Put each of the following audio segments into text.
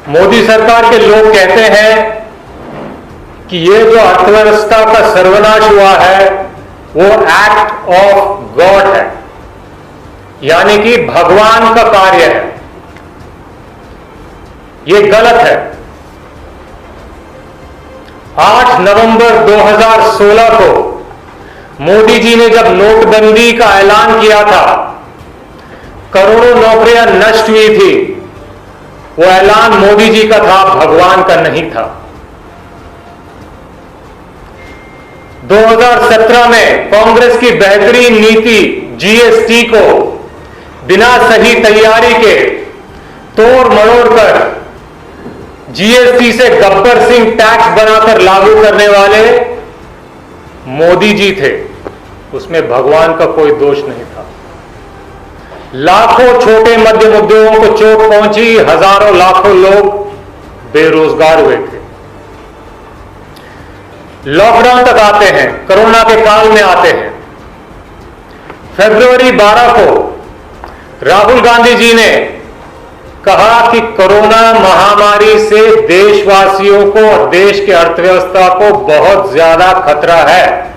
मोदी सरकार के लोग कहते हैं कि ये जो अर्थव्यवस्था का सर्वनाश हुआ है वो एक्ट ऑफ गॉड है, यानी कि भगवान का कार्य है। ये गलत है। 8 नवंबर 2016 को मोदी जी ने जब नोटबंदी का ऐलान किया था, करोड़ों नौकरियां नष्ट हुई थी, वो ऐलान मोदी जी का था, भगवान का नहीं था। 2017 में कांग्रेस की बेहतरीन नीति जीएसटी को बिना सही तैयारी के तोड़ मरोड़ कर जीएसटी से गब्बर सिंह टैक्स बनाकर लागू करने वाले मोदी जी थे। उसमें भगवान का कोई दोष नहीं था। लाखों छोटे मध्यम उद्योगों को चोट पहुंची, हजारों लाखों लोग बेरोजगार हुए थे। लॉकडाउन तक आते हैं, कोरोना के काल में आते हैं। फरवरी 12 को राहुल गांधी जी ने कहा कि कोरोना महामारी से देशवासियों को और देश की अर्थव्यवस्था को बहुत ज्यादा खतरा है।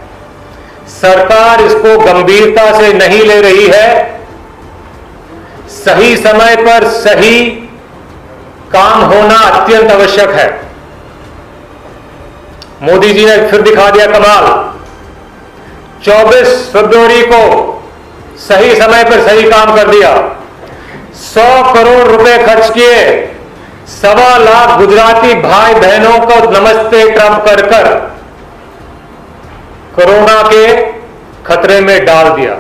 सरकार इसको गंभीरता से नहीं ले रही है। सही समय पर सही काम होना अत्यंत आवश्यक है। मोदी जी ने फिर दिखा दिया कमाल। 24 फरवरी को सही समय पर सही काम कर दिया। 100 करोड़ रुपए खर्च किए, 1.25 लाख गुजराती भाई बहनों को नमस्ते ट्रंप कर कर कोरोना के खतरे में डाल दिया।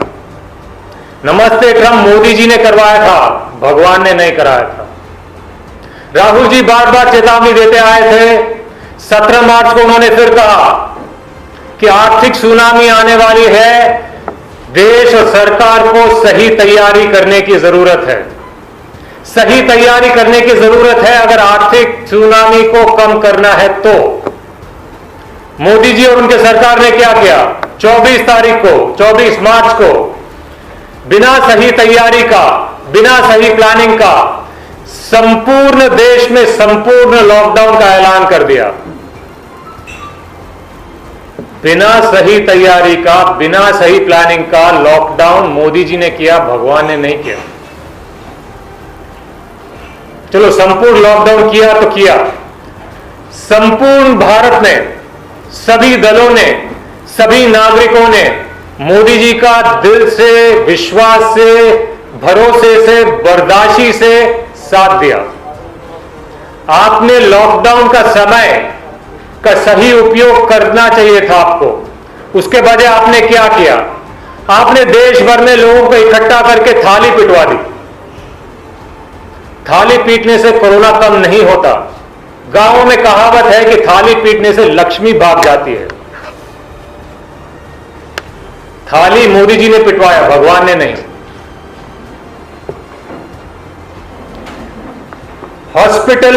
नमस्ते ट्रंप मोदी जी ने करवाया था, भगवान ने नहीं कराया था। राहुल जी बार बार चेतावनी देते आए थे। 17 मार्च को उन्होंने फिर कहा कि आर्थिक सुनामी आने वाली है, देश और सरकार को सही तैयारी करने की जरूरत है। सही तैयारी करने की जरूरत है अगर आर्थिक सुनामी को कम करना है तो। मोदी जी और उनके सरकार ने क्या किया? 24 मार्च को बिना सही तैयारी का, बिना सही प्लानिंग का संपूर्ण देश में संपूर्ण लॉकडाउन का ऐलान कर दिया। बिना सही तैयारी का, बिना सही प्लानिंग का लॉकडाउन मोदी जी ने किया, भगवान ने नहीं किया। चलो संपूर्ण लॉकडाउन किया तो किया। संपूर्ण भारत ने, सभी दलों ने, सभी नागरिकों ने मोदी जी का दिल से, विश्वास से, भरोसे से, बर्दाश्ती से साथ दिया। आपने लॉकडाउन का समय का सही उपयोग करना चाहिए था आपको। उसके बजाय आपने क्या किया? आपने देश भर में लोगों को इकट्ठा करके थाली पिटवा दी। थाली पीटने से कोरोना कम नहीं होता। गांवों में कहावत है कि थाली पीटने से लक्ष्मी भाग जाती है। थाली मोदी जी ने पिटवाया, भगवान ने नहीं। हॉस्पिटल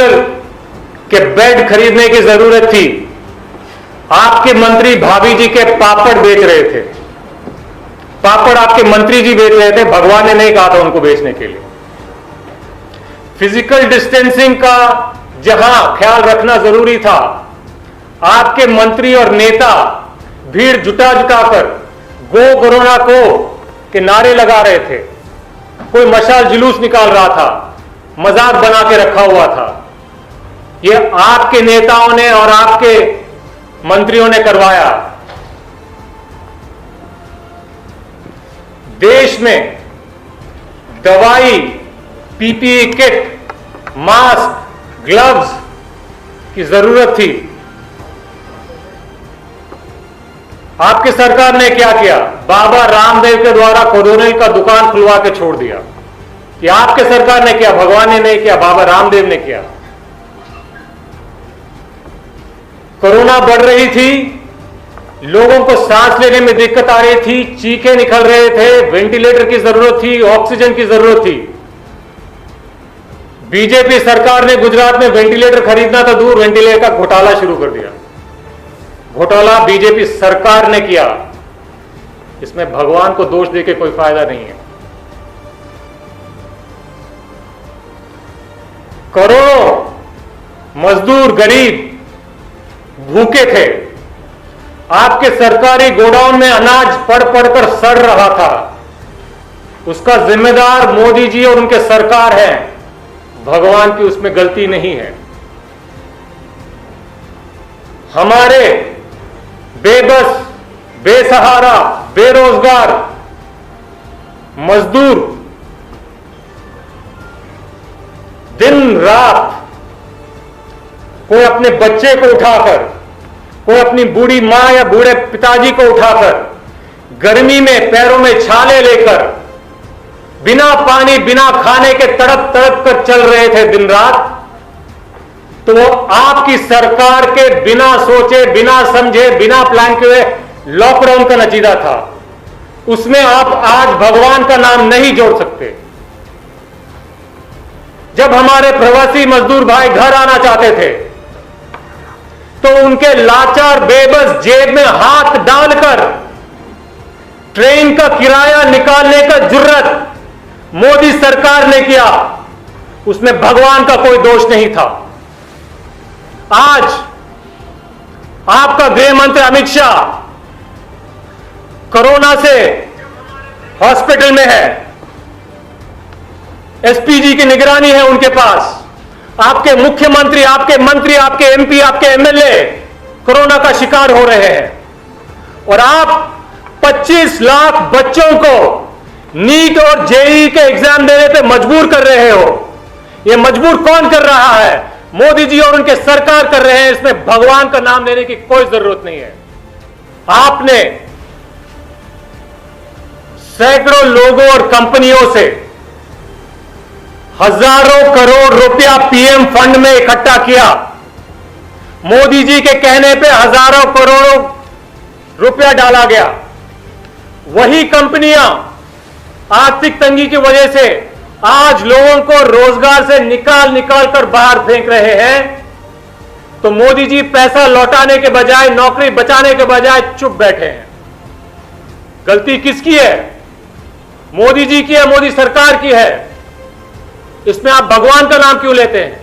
के बेड खरीदने की जरूरत थी, आपके मंत्री भाभी जी के पापड़ बेच रहे थे। पापड़ आपके मंत्री जी बेच रहे थे, भगवान ने नहीं कहा था उनको बेचने के लिए। फिजिकल डिस्टेंसिंग का जहां ख्याल रखना जरूरी था, आपके मंत्री और नेता भीड़ जुटा कर गो कोरोना को के नारे लगा रहे थे। कोई मशाल जुलूस निकाल रहा था, मजाक बना के रखा हुआ था। यह आपके नेताओं ने और आपके मंत्रियों ने करवाया। देश में दवाई, पीपीई किट, मास्क, ग्लव्स की जरूरत थी। आपकी सरकार ने क्या किया? बाबा रामदेव के द्वारा कोरोना का दुकान खुलवा के छोड़ दिया। कि आपके सरकार ने किया, भगवान ने नहीं किया, बाबा रामदेव ने किया। कोरोना बढ़ रही थी, लोगों को सांस लेने में दिक्कत आ रही थी, चीखें निकल रहे थे, वेंटिलेटर की जरूरत थी, ऑक्सीजन की जरूरत थी। बीजेपी सरकार ने गुजरात में वेंटिलेटर खरीदना तो दूर, वेंटिलेटर का घोटाला शुरू कर दिया। घोटाला बीजेपी सरकार ने किया। इसमें भगवान को दोष देके कोई फायदा नहीं है। करोड़ों मजदूर गरीब भूखे थे। आपके सरकारी गोडाउन में अनाज पड़ पड़कर सड़ रहा था। उसका जिम्मेदार मोदी जी और उनके सरकार है, भगवान की उसमें गलती नहीं है। हमारे बेबस, बेसहारा, बेरोजगार मजदूर दिन रात कोई अपने बच्चे को उठाकर, कोई अपनी बूढ़ी मां या बूढ़े पिताजी को उठाकर गर्मी में पैरों में छाले लेकर बिना पानी बिना खाने के तड़प तड़प कर चल रहे थे दिन रात। तो वो आपकी सरकार के बिना सोचे, बिना समझे, बिना प्लान के हुए लॉकडाउन का नतीजा था। उसमें आप आज भगवान का नाम नहीं जोड़ सकते। जब हमारे प्रवासी मजदूर भाई घर आना चाहते थे तो उनके लाचार बेबस जेब में हाथ डालकर ट्रेन का किराया निकालने का जुर्रत मोदी सरकार ने किया। उसमें भगवान का कोई दोष नहीं था। आज आपका गृह मंत्री अमित शाह कोरोना से हॉस्पिटल में है, एसपीजी की निगरानी है उनके पास। आपके मुख्यमंत्री, आपके मंत्री, आपके एमपी, आपके एमएलए कोरोना का शिकार हो रहे हैं और आप 25 लाख बच्चों को नीट और जेईई के एग्जाम देने पे मजबूर कर रहे हो। यह मजबूर कौन कर रहा है? मोदी जी और उनके सरकार कर रहे हैं। इसमें भगवान का नाम लेने की कोई जरूरत नहीं है। आपने सैकड़ों लोगों और कंपनियों से हजारों करोड़ रुपया पीएम फंड में इकट्ठा किया। मोदी जी के कहने पे हजारों करोड़ों रुपया डाला गया। वही कंपनियां आर्थिक तंगी की वजह से आज लोगों को रोजगार से निकाल निकाल कर बाहर फेंक रहे हैं। तो मोदी जी पैसा लौटाने के बजाय, नौकरी बचाने के बजाय चुप बैठे हैं। गलती किसकी है? मोदी जी की है, मोदी सरकार की है। इसमें आप भगवान का नाम क्यों लेते हैं?